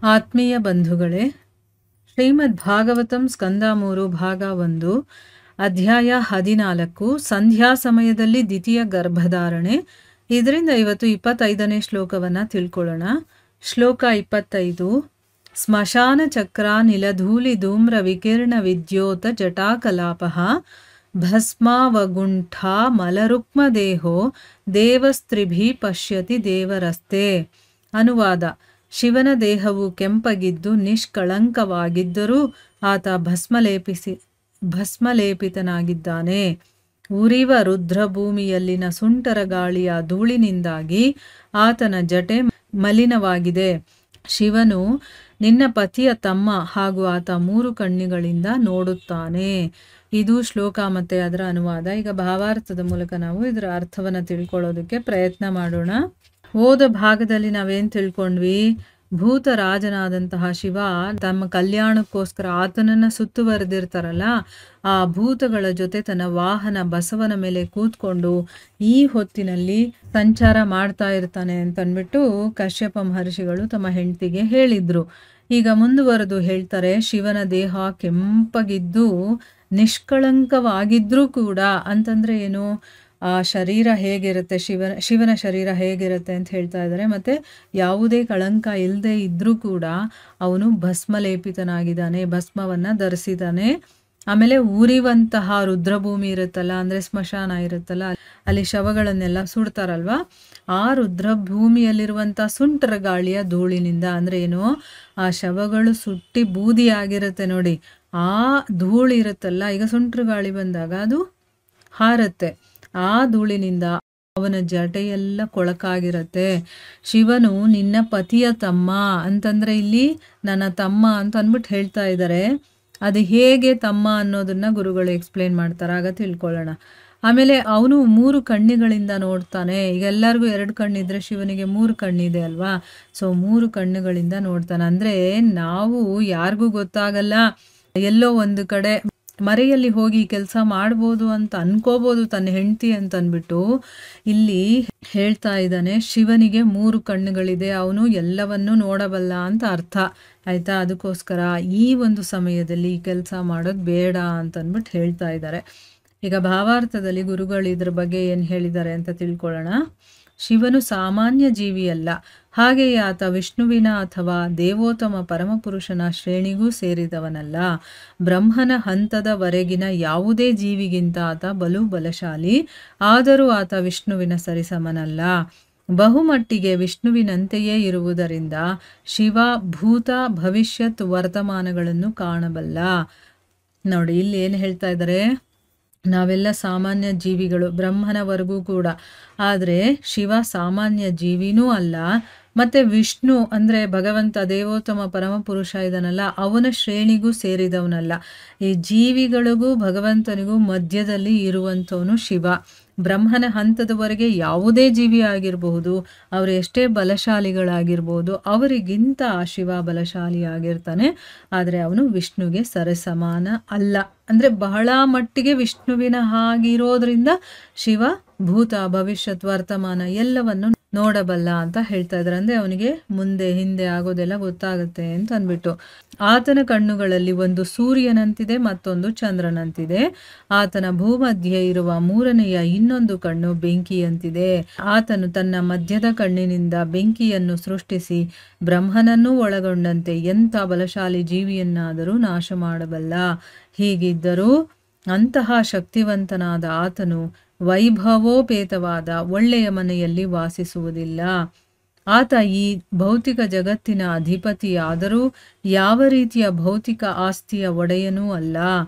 ಆತ್ಮೀಯ ಬಂಧುಗಳೇ, ಶ್ರೀಮದ್ ಭಾಗವತಂ ಸ್ಕಂದ 3 ಭಾಗ 1 ಅಧ್ಯಾಯ 14 ಸಂಧ್ಯಾ ಸಮಯದಲ್ಲಿ ದ್ವಿತೀಯ ಗರ್ಭಧಾರಣೆ. ಇದರಿಂದ ಇವತ್ತು 25ನೇ ಶ್ಲೋಕವನ್ನು ತಿಳ್ಕೊಳ್ಳೋಣ. ಶ್ಲೋಕ 25. ಸ್ಮಶಾನ ಚಕ್ರ ನಿಲಧೂಲಿ ಧೂಮ್ರ ವಿಕಿರಣ ವಿದ್ಯೋತ ಜಟಾಕಲಾಪಃ ಭಸ್ಮಾವಗುಂಠ ಮಲರುಕ್ಮದೇಹೋ ದೇವಸ್ತ್ರಿಭಿ ಪಶ್ಯತಿ ದೇವರಸ್ತೆ. ಅನುವಾದ: ಶಿವನ ದೇಹವು ಕೆಂಪಗಿದ್ದು ನಿಷ್ಕಳಂಕವಾಗಿದ್ದರೂ ಆತ ಭಸ್ಮಲೇಪಿತನಾಗಿದ್ದಾನೆ. ಉರಿವ ರುದ್ರಭೂಮಿಯಲ್ಲಿನ ಸುಂಟರ ಗಾಳಿಯ ಧೂಳಿನಿಂದಾಗಿ ಆತನ ಜಟೆ ಮಲಿನವಾಗಿದೆ. ಶಿವನು ನಿನ್ನ ಪತಿಯ ತಮ್ಮ ಹಾಗೂ ಆತ 3 ಕಣ್ಣುಗಳಿಂದ ನೋಡುತ್ತಾನೆ. ಇದು ಶ್ಲೋಕ ಮತ್ತು ಅದರ ಅನುವಾದ. ಈಗ ಭಾವಾರ್ಥದ ಮೂಲಕ ನಾವು ಇದರ ಅರ್ಥವನ್ನು ತಿಳ್ಕೊಳ್ಳೋದಕ್ಕೆ ಪ್ರಯತ್ನ ಮಾಡೋಣ. ಹೋದ ಭಾಗದಲ್ಲಿ ನಾವೇನು ತಿಳ್ಕೊಂಡ್ವಿ? ಭೂತರಾಜನಾದಂತಹ ಶಿವ ತಮ್ಮ ಕಲ್ಯಾಣಕ್ಕೋಸ್ಕರ ಆತನನ್ನು ಸುತ್ತುವರೆದಿರ್ತಾರಲ್ಲ, ಆ ಭೂತಗಳ ಜೊತೆ ತನ್ನ ವಾಹನ ಬಸವನ ಮೇಲೆ ಕೂತ್ಕೊಂಡು ಈ ಹೊತ್ತಿನಲ್ಲಿ ಸಂಚಾರ ಮಾಡ್ತಾ ಇರ್ತಾನೆ ಅಂತನ್ಬಿಟ್ಟು ಕಶ್ಯಪ ಮಹರ್ಷಿಗಳು ತಮ್ಮ ಹೆಂಡತಿಗೆ ಹೇಳಿದ್ರು. ಈಗ ಮುಂದುವರೆದು ಹೇಳ್ತಾರೆ, ಶಿವನ ದೇಹ ಕೆಂಪಗಿದ್ದು ನಿಷ್ಕಳಂಕವಾಗಿದ್ರೂ ಕೂಡ ಅಂತಂದ್ರೆ ಏನು? ಆ ಶರೀರ ಹೇಗಿರುತ್ತೆ, ಶಿವನ ಶರೀರ ಹೇಗಿರುತ್ತೆ ಅಂತ ಹೇಳ್ತಾ ಇದ್ದಾರೆ. ಮತ್ತು ಯಾವುದೇ ಕಳಂಕ ಇಲ್ಲದೆ ಇದ್ರೂ ಕೂಡ ಅವನು ಭಸ್ಮಲೇಪಿತನಾಗಿದ್ದಾನೆ, ಭಸ್ಮವನ್ನು ಧರಿಸಿದ್ದಾನೆ. ಆಮೇಲೆ ಉರಿವಂತಹ ರುದ್ರಭೂಮಿ ಇರುತ್ತಲ್ಲ, ಅಂದರೆ ಸ್ಮಶಾನ ಇರುತ್ತಲ್ಲ, ಅಲ್ಲಿ ಶವಗಳನ್ನೆಲ್ಲ ಸುಡ್ತಾರಲ್ವ, ಆ ರುದ್ರಭೂಮಿಯಲ್ಲಿರುವಂಥ ಸುಂಟರ ಗಾಳಿಯ ಧೂಳಿನಿಂದ, ಅಂದರೆ ಏನು, ಆ ಶವಗಳು ಸುಟ್ಟಿ ಬೂದಿ ಆಗಿರುತ್ತೆ ನೋಡಿ, ಆ ಧೂಳು ಇರುತ್ತಲ್ಲ, ಈಗ ಸುಂಟರ ಗಾಳಿ ಬಂದಾಗ ಅದು ಹಾರುತ್ತೆ, ಆ ಧೂಳಿನಿಂದ ಅವನ ಜಟೆಯೆಲ್ಲ ಕೊಳಕಾಗಿರತ್ತೆ. ಶಿವನು ನಿನ್ನ ಪತಿಯ ತಮ್ಮ ಅಂತಂದ್ರೆ ಇಲ್ಲಿ ನನ್ನ ತಮ್ಮ ಅಂತ ಅಂದ್ಬಿಟ್ಟು ಹೇಳ್ತಾ ಇದ್ದಾರೆ. ಅದು ಹೇಗೆ ತಮ್ಮ ಅನ್ನೋದನ್ನ ಗುರುಗಳು ಎಕ್ಸ್ಪ್ಲೇನ್ ಮಾಡ್ತಾರೆ, ಆಗ ತಿಳ್ಕೊಳ್ಳೋಣ. ಆಮೇಲೆ ಅವನು 3 ಕಣ್ಣುಗಳಿಂದ ನೋಡ್ತಾನೆ. ಈಗ ಎಲ್ಲರಿಗೂ 2 ಕಣ್ಣಿದ್ರೆ ಶಿವನಿಗೆ 3 ಕಣ್ಣಿದೆ ಅಲ್ವಾ. ಸೊ 3 ಕಣ್ಣುಗಳಿಂದ ನೋಡ್ತಾನೆ. ಅಂದರೆ ನಾವು ಯಾರಿಗೂ ಗೊತ್ತಾಗಲ್ಲ, ಎಲ್ಲೋ ಒಂದು ಕಡೆ ಮರೆಯಲ್ಲಿ ಹೋಗಿ ಕೆಲಸ ಮಾಡ್ಬೋದು ಅಂತ ಅನ್ಕೋಬೋದು ತನ್ನ ಹೆಂಡತಿ ಅಂತ ಅಂದ್ಬಿಟ್ಟು ಇಲ್ಲಿ ಹೇಳ್ತಾ ಇದ್ದಾನೆ. ಶಿವನಿಗೆ 3 ಕಣ್ಣುಗಳಿದೆ, ಅವನು ಎಲ್ಲವನ್ನೂ ನೋಡಬಲ್ಲ ಅಂತ ಅರ್ಥ ಆಯ್ತಾ. ಅದಕ್ಕೋಸ್ಕರ ಈ ಒಂದು ಸಮಯದಲ್ಲಿ ಈ ಕೆಲಸ ಮಾಡೋದು ಬೇಡ ಅಂತ ಅಂದ್ಬಿಟ್ಟು ಹೇಳ್ತಾ ಇದ್ದಾರೆ. ಈಗ ಭಾವಾರ್ಥದಲ್ಲಿ ಗುರುಗಳು ಇದ್ರ ಬಗ್ಗೆ ಏನು ಹೇಳಿದ್ದಾರೆ ಅಂತ ತಿಳ್ಕೊಳ್ಳೋಣ. ಶಿವನು ಸಾಮಾನ್ಯ ಜೀವಿಯಲ್ಲ, ಹಾಗೆಯೇ ಆತ ವಿಷ್ಣುವಿನ ಅಥವಾ ದೇವೋತ್ತಮ ಪರಮಪುರುಷನ ಶ್ರೇಣಿಗೂ ಸೇರಿದವನಲ್ಲ. ಬ್ರಹ್ಮನ ಹಂತದವರೆಗಿನ ಯಾವುದೇ ಜೀವಿಗಿಂತ ಆತ ಬಲಶಾಲಿ, ಆದರೂ ಆತ ವಿಷ್ಣುವಿನ ಸರಿಸಮನಲ್ಲ. ಬಹುಮಟ್ಟಿಗೆ ವಿಷ್ಣುವಿನಂತೆಯೇ ಇರುವುದರಿಂದ ಶಿವ ಭೂತ ಭವಿಷ್ಯತ್ ವರ್ತಮಾನಗಳನ್ನು ಕಾಣಬಲ್ಲ. ನೋಡಿ ಇಲ್ಲಿ ಏನು ಹೇಳ್ತಾ ಇದ್ದಾರೆ, ನಾವೆಲ್ಲ ಸಾಮಾನ್ಯ ಜೀವಿಗಳು ಬ್ರಹ್ಮನವರೆಗೂ ಕೂಡ, ಆದರೆ ಶಿವ ಸಾಮಾನ್ಯ ಜೀವಿನೂ ಅಲ್ಲ, ಮತ್ತು ವಿಷ್ಣು ಅಂದರೆ ಭಗವಂತ ದೇವೋತ್ತಮ ಪರಮಪುರುಷ ಇದನ್ನಲ್ಲ, ಅವನ ಶ್ರೇಣಿಗೂ ಸೇರಿದವನಲ್ಲ. ಈ ಜೀವಿಗಳಿಗೂ ಭಗವಂತನಿಗೂ ಮಧ್ಯದಲ್ಲಿ ಇರುವಂಥವನು ಶಿವ. ಬ್ರಹ್ಮನ ಹಂತದವರೆಗೆ ಯಾವುದೇ ಜೀವಿ ಆಗಿರಬಹುದು, ಅವರು ಎಷ್ಟೇ ಬಲಶಾಲಿಗಳಾಗಿರ್ಬೋದು, ಅವರಿಗಿಂತ ಶಿವ ಬಲಶಾಲಿಯಾಗಿರ್ತಾನೆ. ಆದರೆ ಅವನು ವಿಷ್ಣುಗೆ ಸರಿಸಮಾನ ಅಲ್ಲ. ಅಂದರೆ ಬಹಳ ಮಟ್ಟಿಗೆ ವಿಷ್ಣುವಿನ ಹಾಗಿರೋದ್ರಿಂದ ಶಿವ ಭೂತ ಭವಿಷ್ಯತ್ ವರ್ತಮಾನ ಎಲ್ಲವನ್ನು ನೋಡಬಲ್ಲ ಅಂತ ಹೇಳ್ತಾ ಇದ್ದಾರೆ. ಅಂದರೆ ಅವನಿಗೆ ಮುಂದೆ ಹಿಂದೆ ಆಗೋದೆಲ್ಲ ಗೊತ್ತಾಗುತ್ತೆ ಅಂತ ಅಂದ್ಬಿಟ್ಟು. ಆತನ ಕಣ್ಣುಗಳಲ್ಲಿ ಒಂದು ಸೂರ್ಯನಂತಿದೆ, ಮತ್ತೊಂದು ಚಂದ್ರನಂತಿದೆ. ಆತನ ಭೂಮಧ್ಯೆ ಇರುವ 3ನೆಯ ಇನ್ನೊಂದು ಕಣ್ಣು ಬೆಂಕಿಯಂತಿದೆ. ಆತನು ತನ್ನ ಮಧ್ಯದ ಕಣ್ಣಿನಿಂದ ಬೆಂಕಿಯನ್ನು ಸೃಷ್ಟಿಸಿ ಬ್ರಹ್ಮನನ್ನೂ ಒಳಗೊಂಡಂತೆ ಎಂಥ ಬಲಶಾಲಿ ಜೀವಿಯನ್ನಾದರೂ ನಾಶ ಮಾಡಬಲ್ಲ. ಹೀಗಿದ್ದರೂ ಅಂತಹ ಶಕ್ತಿವಂತನಾದ ಆತನು ವೈಭವೋಪೇತವಾದ ಒಳ್ಳೆಯ ಮನೆಯಲ್ಲಿ ವಾಸಿಸುವುದಿಲ್ಲ. ಆತ ಈ ಭೌತಿಕ ಜಗತ್ತಿನ ಅಧಿಪತಿಯಾದರೂ ಯಾವ ರೀತಿಯ ಭೌತಿಕ ಆಸ್ತಿಯ ಒಡೆಯನೂ ಅಲ್ಲ.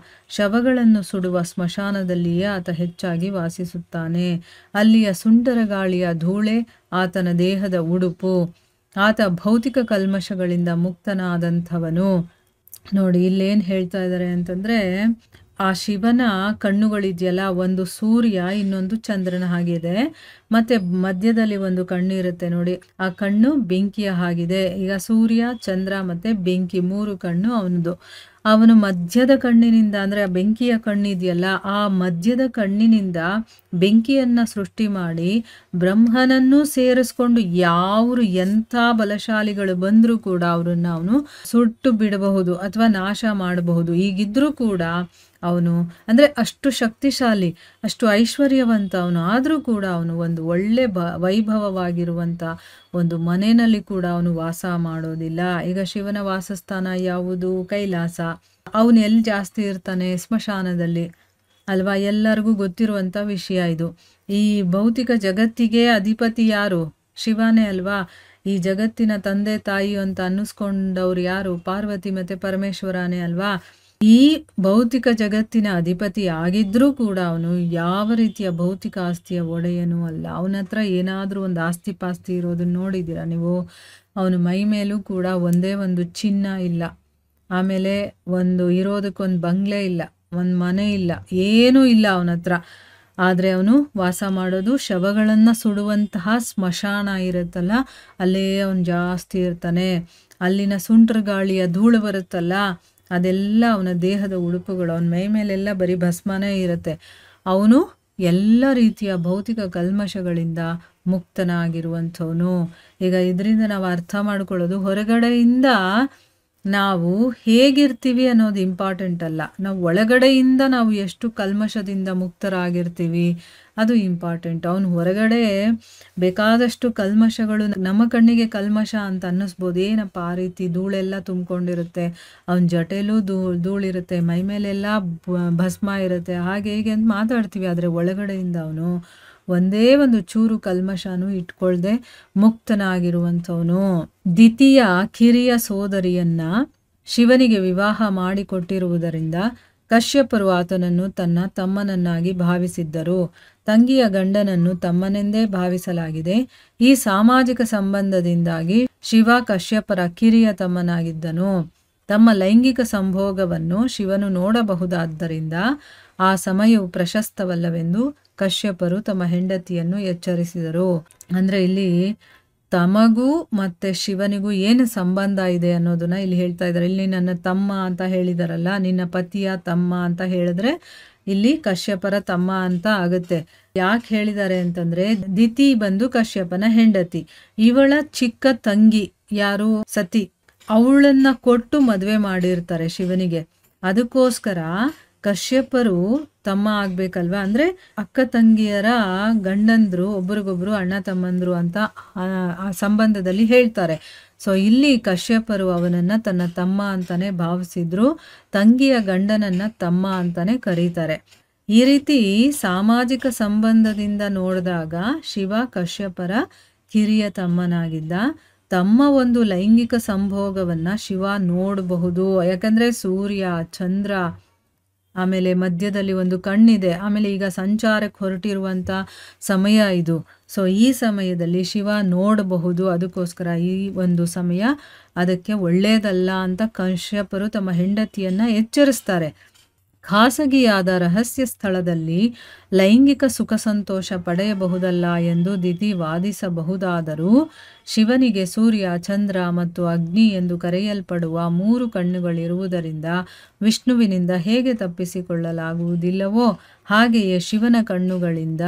ಶವಗಳನ್ನು ಸುಡುವ ಸ್ಮಶಾನದಲ್ಲಿಯೇ ಆತ ಹೆಚ್ಚಾಗಿ ವಾಸಿಸುತ್ತಾನೆ. ಅಲ್ಲಿಯ ಸುಂಟರ ಗಾಳಿಯ ಧೂಳೆ ಆತನ ದೇಹದ ಉಡುಪು. ಆತ ಭೌತಿಕ ಕಲ್ಮಶಗಳಿಂದ ಮುಕ್ತನಾದಂಥವನು. ನೋಡಿ ಇಲ್ಲೇನು ಹೇಳ್ತಾ ಇದ್ದಾರೆ ಅಂತಂದರೆ, ಆ ಶಿವನ ಕಣ್ಣುಗಳಿದೆಯಲ್ಲ, ಒಂದು ಸೂರ್ಯ ಇನ್ನೊಂದು ಚಂದ್ರನ ಹಾಗಿದೆ, ಮತ್ತೆ ಮಧ್ಯದಲ್ಲಿ ಒಂದು ಕಣ್ಣು ಇರುತ್ತೆ ನೋಡಿ, ಆ ಕಣ್ಣು ಬೆಂಕಿಯ ಹಾಗಿದೆ. ಈಗ ಸೂರ್ಯ, ಚಂದ್ರ ಮತ್ತೆ ಬೆಂಕಿ 3 ಕಣ್ಣು ಅವನದು. ಅವನು ಮಧ್ಯದ ಕಣ್ಣಿನಿಂದ, ಅಂದರೆ ಆ ಬೆಂಕಿಯ ಕಣ್ಣಿದೆಯಲ್ಲ, ಆ ಮಧ್ಯದ ಕಣ್ಣಿನಿಂದ ಬೆಂಕಿಯನ್ನು ಸೃಷ್ಟಿ ಮಾಡಿ ಬ್ರಹ್ಮನನ್ನು ಸೇರಿಸ್ಕೊಂಡು ಯಾರು ಎಂಥ ಬಲಶಾಲಿಗಳು ಬಂದರೂ ಕೂಡ ಅವರನ್ನು ಅವನು ಸುಟ್ಟು ಬಿಡಬಹುದು ಅಥವಾ ನಾಶ ಮಾಡಬಹುದು. ಹೀಗಿದ್ರೂ ಕೂಡ ಅವನು ಅಂದರೆ ಅಷ್ಟು ಶಕ್ತಿಶಾಲಿ, ಅಷ್ಟು ಐಶ್ವರ್ಯವಂತ ಅವನು. ಆದರೂ ಕೂಡ ಅವನು ಒಂದು ಒಳ್ಳೆ ವೈಭವವಾಗಿರುವಂಥ ಒಂದು ಮನೆಯಲ್ಲಿ ಕೂಡ ಅವನು ವಾಸ ಮಾಡೋದಿಲ್ಲ. ಈಗ ಶಿವನ ವಾಸಸ್ಥಾನ ಯಾವುದು? ಕೈಲಾಸ. ಅವನು ಎಲ್ಲಿ ಜಾಸ್ತಿ ಇರ್ತಾನೆ? ಸ್ಮಶಾನದಲ್ಲಿ ಅಲ್ವಾ? ಎಲ್ಲರಿಗೂ ಗೊತ್ತಿರುವಂಥ ವಿಷಯ ಇದು. ಈ ಭೌತಿಕ ಜಗತ್ತಿಗೆ ಅಧಿಪತಿ ಯಾರು? ಶಿವನೇ ಅಲ್ವಾ? ಈ ಜಗತ್ತಿನ ತಂದೆ ತಾಯಿ ಅಂತ ಅನ್ನಿಸ್ಕೊಂಡವ್ರು ಯಾರು? ಪಾರ್ವತಿ ಮತ್ತು ಪರಮೇಶ್ವರನೇ ಅಲ್ವಾ? ಈ ಭೌತಿಕ ಜಗತ್ತಿನ ಅಧಿಪತಿ ಆಗಿದ್ರೂ ಕೂಡ ಅವನು ಯಾವ ರೀತಿಯ ಭೌತಿಕ ಆಸ್ತಿಯ ಒಡೆಯನೂ ಅಲ್ಲ. ಅವನ ಹತ್ರ ಏನಾದರೂ ಒಂದು ಆಸ್ತಿ ಪಾಸ್ತಿ ಇರೋದನ್ನ ನೋಡಿದ್ದೀರಾ ನೀವು? ಅವನು ಮೈ ಮೇಲೂ ಕೂಡ ಒಂದೇ ಒಂದು ಚಿನ್ನ ಇಲ್ಲ, ಆಮೇಲೆ ಇರೋದಕ್ಕೊಂದು ಬಂಗ್ಲೆ ಇಲ್ಲ, ಒಂದು ಮನೆ ಇಲ್ಲ, ಏನೂ ಇಲ್ಲ ಅವನ ಹತ್ರ. ಆದರೆ ಅವನು ವಾಸ ಮಾಡೋದು ಶವಗಳನ್ನು ಸುಡುವಂತಹ ಸ್ಮಶಾನ ಇರುತ್ತಲ್ಲ, ಅಲ್ಲೇ ಅವನು ಜಾಸ್ತಿ ಇರ್ತಾನೆ. ಅಲ್ಲಿನ ಸುಂಟ್ರ ಗಾಳಿಯ ಧೂಳು ಬರುತ್ತಲ್ಲ, ಅದೆಲ್ಲ ಅವನ ದೇಹದ ಉಡುಪುಗಳು. ಅವನ ಮೈ ಮೇಲೆಲ್ಲ ಬರೀ ಭಸ್ಮನೇ ಇರುತ್ತೆ. ಅವನು ಎಲ್ಲ ರೀತಿಯ ಭೌತಿಕ ಕಲ್ಮಶಗಳಿಂದ ಮುಕ್ತನಾಗಿರುವಂಥವನು. ಈಗ ಇದರಿಂದ ನಾವು ಅರ್ಥ ಮಾಡ್ಕೊಳ್ಳೋದು, ಹೊರಗಡೆಯಿಂದ ನಾವು ಹೇಗಿರ್ತೀವಿ ಅನ್ನೋದು ಇಂಪಾರ್ಟೆಂಟ್ ಅಲ್ಲ, ನಾವು ಒಳಗಡೆಯಿಂದ ನಾವು ಎಷ್ಟು ಕಲ್ಮಶದಿಂದ ಮುಕ್ತರಾಗಿರ್ತೀವಿ ಅದು ಇಂಪಾರ್ಟೆಂಟ್. ಅವನು ಹೊರಗಡೆ ಬೇಕಾದಷ್ಟು ಕಲ್ಮಶಗಳು, ನಮ್ಮ ಕಣ್ಣಿಗೆ ಕಲ್ಮಶ ಅಂತ ಅನ್ನಿಸ್ಬೋದು. ಏನಪ್ಪ ಆ ರೀತಿ ಧೂಳೆಲ್ಲ ತುಂಬಿಕೊಂಡಿರುತ್ತೆ, ಅವನ ಜಟೆಲೂ ಧೂಳಿರುತ್ತೆ, ಮೈ ಮೇಲೆಲ್ಲ ಭಸ್ಮ ಇರುತ್ತೆ, ಹಾಗೆ ಹೀಗೆ ಅಂತ ಮಾತಾಡ್ತೀವಿ. ಆದರೆ ಒಳಗಡೆಯಿಂದ ಅವನು ಒಂದೇ ಒಂದು ಚೂರು ಕಲ್ಮಶನೂ ಇಟ್ಕೊಳ್ದೆ ಮುಕ್ತನಾಗಿರುವಂಥವನು. ದಿತಿಯ ಕಿರಿಯ ಸೋದರಿಯನ್ನ ಶಿವನಿಗೆ ವಿವಾಹ ಮಾಡಿಕೊಟ್ಟಿರುವುದರಿಂದ ಕಶ್ಯಪರು ಆತನನ್ನು ತನ್ನ ತಮ್ಮನನ್ನಾಗಿ ಭಾವಿಸಿದ್ದರು. ತಂಗಿಯ ಗಂಡನನ್ನು ತಮ್ಮನೆಂದೇ ಭಾವಿಸಲಾಗಿದೆ. ಈ ಸಾಮಾಜಿಕ ಸಂಬಂಧದಿಂದಾಗಿ ಶಿವ ಕಶ್ಯಪರ ಕಿರಿಯ ತಮ್ಮನಾಗಿದ್ದನು. ತಮ್ಮ ಲೈಂಗಿಕ ಸಂಭೋಗವನ್ನು ಶಿವನು ನೋಡಬಹುದಾದ್ದರಿಂದ ಆ ಸಮಯವು ಪ್ರಶಸ್ತವಲ್ಲವೆಂದು ಕಶ್ಯಪರು ತಮ್ಮ ಹೆಂಡತಿಯನ್ನು ಎಚ್ಚರಿಸಿದರು. ಅಂದರೆ ಇಲ್ಲಿ ತಮಗೂ ಮತ್ತೆ ಶಿವನಿಗೂ ಏನು ಸಂಬಂಧ ಇದೆ ಅನ್ನೋದನ್ನ ಇಲ್ಲಿ ಹೇಳ್ತಾ ಇದ್ದಾರೆ. ಇಲ್ಲಿ ನನ್ನ ತಮ್ಮ ಅಂತ ಹೇಳಿದಾರಲ್ಲ, ನಿನ್ನ ಪತಿಯ ತಮ್ಮ ಅಂತ ಹೇಳಿದ್ರೆ ಇಲ್ಲಿ ಕಶ್ಯಪರ ತಮ್ಮ ಅಂತ ಆಗುತ್ತೆ. ಯಾಕೆ ಹೇಳಿದ್ದಾರೆ ಅಂತಂದ್ರೆ, ದಿತಿ ಬಂದು ಕಶ್ಯಪನ ಹೆಂಡತಿ, ಇವಳ ಚಿಕ್ಕ ತಂಗಿ ಯಾರು? ಸತಿ. ಅವಳನ್ನ ಕೊಟ್ಟು ಮದುವೆ ಮಾಡಿರ್ತಾರೆ ಶಿವನಿಗೆ. ಅದಕ್ಕೋಸ್ಕರ ಕಶ್ಯಪರು ತಮ್ಮ ಆಗ್ಬೇಕಲ್ವಾ, ಅಂದ್ರೆ ಅಕ್ಕ ತಂಗಿಯರ ಗಂಡಂದ್ರು ಒಬ್ರಿಗೊಬ್ರು ಅಣ್ಣ ತಮ್ಮಂದ್ರು ಅಂತ ಆ ಸಂಬಂಧದಲ್ಲಿ ಹೇಳ್ತಾರೆ. ಸೊ ಇಲ್ಲಿ ಕಶ್ಯಪರು ಅವನನ್ನ ತನ್ನ ತಮ್ಮ ಅಂತಾನೆ ಭಾವಿಸಿದ್ರು, ತಂಗಿಯ ಗಂಡನನ್ನ ತಮ್ಮ ಅಂತಾನೆ ಕರೀತಾರೆ. ಈ ರೀತಿ ಸಾಮಾಜಿಕ ಸಂಬಂಧದಿಂದ ನೋಡಿದಾಗ ಶಿವ ಕಶ್ಯಪರ ಕಿರಿಯ ತಮ್ಮನಾಗಿದ್ದ. ತಮ್ಮ ಒಂದು ಲೈಂಗಿಕ ಸಂಭೋಗವನ್ನ ಶಿವ ನೋಡಬಹುದು. ಯಾಕಂದ್ರೆ ಸೂರ್ಯ, ಚಂದ್ರ, ಆಮೇಲೆ ಮಧ್ಯದಲ್ಲಿ ಒಂದು ಕಣ್ಣಿದೆ, ಆಮೇಲೆ ಈಗ ಸಂಚಾರಕ್ಕೆ ಹೊರಟಿರುವಂಥ ಸಮಯ ಇದು. ಸೊ ಈ ಸಮಯದಲ್ಲಿ ಶಿವ ನೋಡಬಹುದು. ಅದಕ್ಕೋಸ್ಕರ ಈ ಒಂದು ಸಮಯ ಅದಕ್ಕೆ ಒಳ್ಳೆಯದಲ್ಲ ಅಂತ ಕಶ್ಯಪರು ತಮ್ಮ ಹೆಂಡತಿಯನ್ನ ಎಚ್ಚರಿಸ್ತಾರೆ. ಖಾಸಗಿಯಾದ ರಹಸ್ಯ ಸ್ಥಳದಲ್ಲಿ ಲೈಂಗಿಕ ಸುಖ ಸಂತೋಷ ಪಡೆಯಬಹುದಲ್ಲ ಎಂದು ದಿತಿ ವಾದಿಸಬಹುದಾದರೂ ಶಿವನಿಗೆ ಸೂರ್ಯ, ಚಂದ್ರ ಮತ್ತು ಅಗ್ನಿ ಎಂದು ಕರೆಯಲ್ಪಡುವ 3 ಕಣ್ಣುಗಳಿರುವುದರಿಂದ ವಿಷ್ಣುವಿನಿಂದ ಹೇಗೆ ತಪ್ಪಿಸಿಕೊಳ್ಳಲಾಗುವುದಿಲ್ಲವೋ ಹಾಗೆಯೇ ಶಿವನ ಕಣ್ಣುಗಳಿಂದ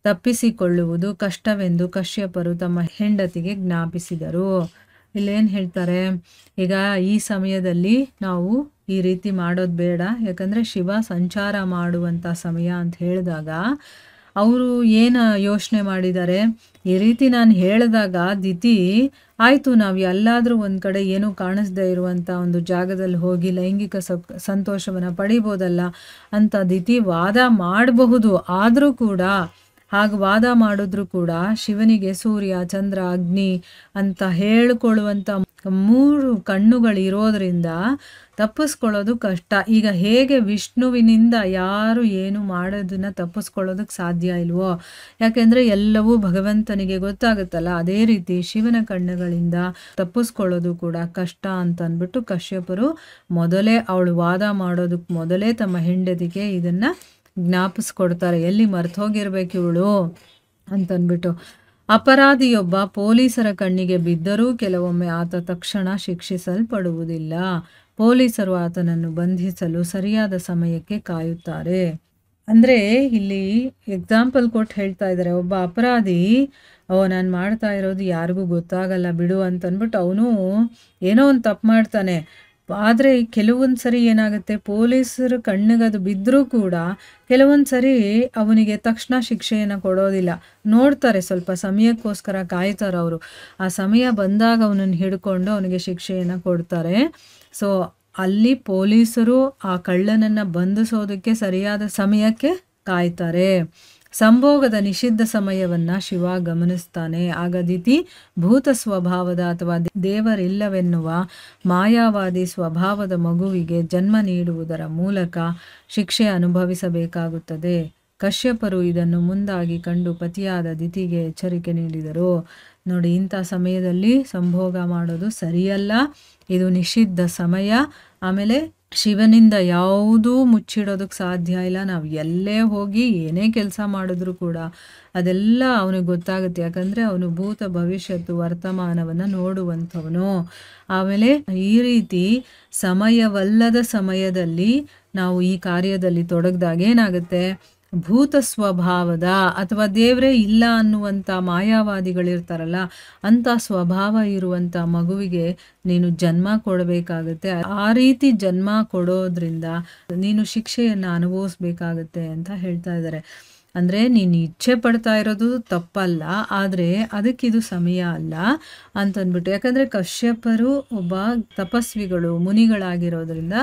ತಪ್ಪಿಸಿಕೊಳ್ಳುವುದು ಕಷ್ಟವೆಂದು ಕಶ್ಯಪರು ತಮ್ಮ ಹೆಂಡತಿಗೆ ಜ್ಞಾಪಿಸಿದರು. ಇಲ್ಲೇನು ಹೇಳ್ತಾರೆ, ಈಗ ಈ ಸಮಯದಲ್ಲಿ ನಾವು ಈ ರೀತಿ ಮಾಡೋದು ಬೇಡ, ಯಾಕಂದರೆ ಶಿವ ಸಂಚಾರ ಮಾಡುವಂಥ ಸಮಯ ಅಂತ ಹೇಳಿದಾಗ ಅವರು ಏನು ಯೋಚನೆ ಮಾಡಿದ್ದಾರೆ, ಈ ರೀತಿ ನಾನು ಹೇಳಿದಾಗ ದಿತಿ ಆಯಿತು ನಾವು ಎಲ್ಲಾದರೂ ಒಂದು ಕಡೆ ಏನೂ ಕಾಣಿಸ್ದೇ ಇರುವಂಥ ಒಂದು ಜಾಗದಲ್ಲಿ ಹೋಗಿ ಲೈಂಗಿಕ ಸಂತೋಷವನ್ನು ಪಡಿಬೋದಲ್ಲ ಅಂತ ದಿತಿ ವಾದ ಮಾಡಬಹುದು. ಆದರೂ ಕೂಡ ಹಾಗೆ ವಾದ ಮಾಡಿದ್ರು ಕೂಡ ಶಿವನಿಗೆ ಸೂರ್ಯ, ಚಂದ್ರ, ಅಗ್ನಿ ಅಂತ ಹೇಳಿಕೊಳ್ಳುವಂಥ 3 ಕಣ್ಣುಗಳಿರೋದ್ರಿಂದ ತಪ್ಪಿಸ್ಕೊಳ್ಳೋದು ಕಷ್ಟ. ಈಗ ಹೇಗೆ ವಿಷ್ಣುವಿನಿಂದ ಯಾರು ಏನು ಮಾಡೋದನ್ನ ತಪ್ಪಿಸ್ಕೊಳ್ಳೋದಕ್ಕೆ ಸಾಧ್ಯ ಇಲ್ವೋ, ಯಾಕೆಂದರೆ ಎಲ್ಲವೂ ಭಗವಂತನಿಗೆ ಗೊತ್ತಾಗುತ್ತಲ್ಲ, ಅದೇ ರೀತಿ ಶಿವನ ಕಣ್ಣುಗಳಿಂದ ತಪ್ಪಿಸ್ಕೊಳ್ಳೋದು ಕೂಡ ಕಷ್ಟ ಅಂತ ಅಂದ್ಬಿಟ್ಟು ಕಶ್ಯಪರು ಮೊದಲೇ ಅವಳು ವಾದ ಮಾಡೋದಕ್ಕೆ ಮೊದಲೇ ತಮ್ಮ ಹೆಂಡತಿಗೆ ಇದನ್ನು ಜ್ಞಾಪಿಸ್ಕೊಡ್ತಾರೆ. ಎಲ್ಲಿ ಮರ್ತೋಗಿರ್ಬೇಕು ಇವಳು ಅಂತಂದ್ಬಿಟ್ಟು. ಅಪರಾಧಿಯೊಬ್ಬ ಪೊಲೀಸರ ಕಣ್ಣಿಗೆ ಬಿದ್ದರೂ ಕೆಲವೊಮ್ಮೆ ಆತ ತಕ್ಷಣ ಶಿಕ್ಷಿಸಲ್ಪಡುವುದಿಲ್ಲ. ಪೊಲೀಸರು ಆತನನ್ನು ಬಂಧಿಸಲು ಸರಿಯಾದ ಸಮಯಕ್ಕೆ ಕಾಯುತ್ತಾರೆ. ಅಂದರೆ ಇಲ್ಲಿ ಎಕ್ಸಾಂಪಲ್ ಕೊಟ್ಟು ಹೇಳ್ತಾ ಇದ್ದಾರೆ, ಒಬ್ಬ ಅಪರಾಧಿ ನಾನು ಮಾಡ್ತಾ ಇರೋದು ಯಾರಿಗೂ ಗೊತ್ತಾಗಲ್ಲ ಬಿಡು ಅಂತಂದ್ಬಿಟ್ಟು ಅವನು ಏನೋ ಒಂದು ತಪ್ಪು ಮಾಡ್ತಾನೆ. ಆದರೆ ಕೆಲವೊಂದು ಸರಿ ಏನಾಗುತ್ತೆ, ಪೊಲೀಸರ ಕಣ್ಣಿಗದು ಬಿದ್ದರೂ ಕೂಡ ಕೆಲವೊಂದು ಸರಿ ಅವನಿಗೆ ತಕ್ಷಣ ಶಿಕ್ಷೆಯನ್ನು ಕೊಡೋದಿಲ್ಲ. ನೋಡ್ತಾರೆ, ಸ್ವಲ್ಪ ಸಮಯಕ್ಕೋಸ್ಕರ ಕಾಯ್ತಾರೆ ಅವರು. ಆ ಸಮಯ ಬಂದಾಗ ಅವನನ್ನು ಹಿಡ್ಕೊಂಡು ಅವನಿಗೆ ಶಿಕ್ಷೆಯನ್ನು ಕೊಡ್ತಾರೆ. ಸೊ ಅಲ್ಲಿ ಪೊಲೀಸರು ಆ ಕಳ್ಳನನ್ನು ಬಂಧಿಸೋದಕ್ಕೆ ಸರಿಯಾದ ಸಮಯಕ್ಕೆ ಕಾಯ್ತಾರೆ. ಸಂಭೋಗದ ನಿಷಿದ್ಧ ಸಮಯವನ್ನು ಶಿವ ಗಮನಿಸ್ತಾನೆ. ಆಗ ದಿತಿ ಭೂತ ಸ್ವಭಾವದ ಅಥವಾ ದೇವರಿಲ್ಲವೆನ್ನುವ ಮಾಯಾವಾದಿ ಸ್ವಭಾವದ ಮಗುವಿಗೆ ಜನ್ಮ ನೀಡುವುದರ ಮೂಲಕ ಶಿಕ್ಷೆ ಅನುಭವಿಸಬೇಕಾಗುತ್ತದೆ. ಕಶ್ಯಪರು ಇದನ್ನು ಮುಂದಾಗಿ ಕಂಡು ಪತಿಯಾದ ದಿತಿಗೆ ಎಚ್ಚರಿಕೆ ನೀಡಿದರು. ನೋಡಿ, ಇಂಥ ಸಮಯದಲ್ಲಿ ಸಂಭೋಗ ಮಾಡೋದು ಸರಿಯಲ್ಲ, ಇದು ನಿಷಿದ್ಧ ಸಮಯ. ಆಮೇಲೆ ಶಿವನಿಂದ ಯಾವುದೂ ಮುಚ್ಚಿಡೋದಕ್ಕೆ ಸಾಧ್ಯ ಇಲ್ಲ. ನಾವು ಎಲ್ಲೇ ಹೋಗಿ ಏನೇ ಕೆಲಸ ಮಾಡಿದ್ರೂ ಕೂಡ ಅದೆಲ್ಲ ಅವನಿಗೆ ಗೊತ್ತಾಗುತ್ತೆ. ಯಾಕಂದರೆ ಅವನು ಭೂತ ಭವಿಷ್ಯತ್ತು ವರ್ತಮಾನವನ್ನು ನೋಡುವಂಥವನು. ಆಮೇಲೆ ಈ ರೀತಿ ಸಮಯವಲ್ಲದ ಸಮಯದಲ್ಲಿ ನಾವು ಈ ಕಾರ್ಯದಲ್ಲಿ ತೊಡಗಿದಾಗ ಏನಾಗುತ್ತೆ, ಭೂತ ಸ್ವಭಾವದ ಅಥವಾ ದೇವರೇ ಇಲ್ಲ ಅನ್ನುವಂಥ ಮಾಯಾವಾದಿಗಳಿರ್ತಾರಲ್ಲ, ಅಂಥ ಸ್ವಭಾವ ಇರುವಂಥ ಮಗುವಿಗೆ ನೀನು ಜನ್ಮ ಕೊಡಬೇಕಾಗುತ್ತೆ. ಆ ರೀತಿ ಜನ್ಮ ಕೊಡೋದ್ರಿಂದ ನೀನು ಶಿಕ್ಷೆಯನ್ನು ಅನುಭವಿಸ್ಬೇಕಾಗತ್ತೆ ಅಂತ ಹೇಳ್ತಾ ಇದ್ದಾರೆ. ಅಂದರೆ ನೀನು ಇಚ್ಛೆ ಪಡ್ತಾ ಇರೋದು ತಪ್ಪಲ್ಲ, ಆದರೆ ಅದಕ್ಕಿದು ಸಮಯ ಅಲ್ಲ ಅಂತಂದ್ಬಿಟ್ಟು. ಯಾಕಂದರೆ ಕಶ್ಯಪರು ಒಬ್ಬ ತಪಸ್ವಿಗಳು, ಮುನಿಗಳಾಗಿರೋದ್ರಿಂದ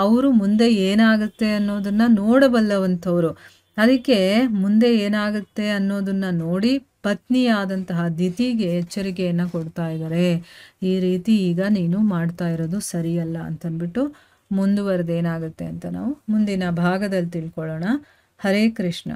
ಅವರು ಮುಂದೆ ಏನಾಗುತ್ತೆ ಅನ್ನೋದನ್ನು ನೋಡಬಲ್ಲವಂಥವ್ರು. ಅದಕ್ಕೆ ಮುಂದೆ ಏನಾಗುತ್ತೆ ಅನ್ನೋದನ್ನು ನೋಡಿ ಪತ್ನಿಯಾದಂತಹ ದಿತಿಗೆ ಎಚ್ಚರಿಕೆಯನ್ನು ಕೊಡ್ತಾ ಇದ್ದಾರೆ. ಈ ರೀತಿ ಈಗ ನೀನು ಮಾಡ್ತಾ ಇರೋದು ಸರಿಯಲ್ಲ ಅಂತಂದ್ಬಿಟ್ಟು ಮುಂದುವರೆದೇನಾಗುತ್ತೆ ಅಂತ ನಾವು ಮುಂದಿನ ಭಾಗದಲ್ಲಿ ತಿಳ್ಕೊಳ್ಳೋಣ. ಹರೇ ಕೃಷ್ಣ.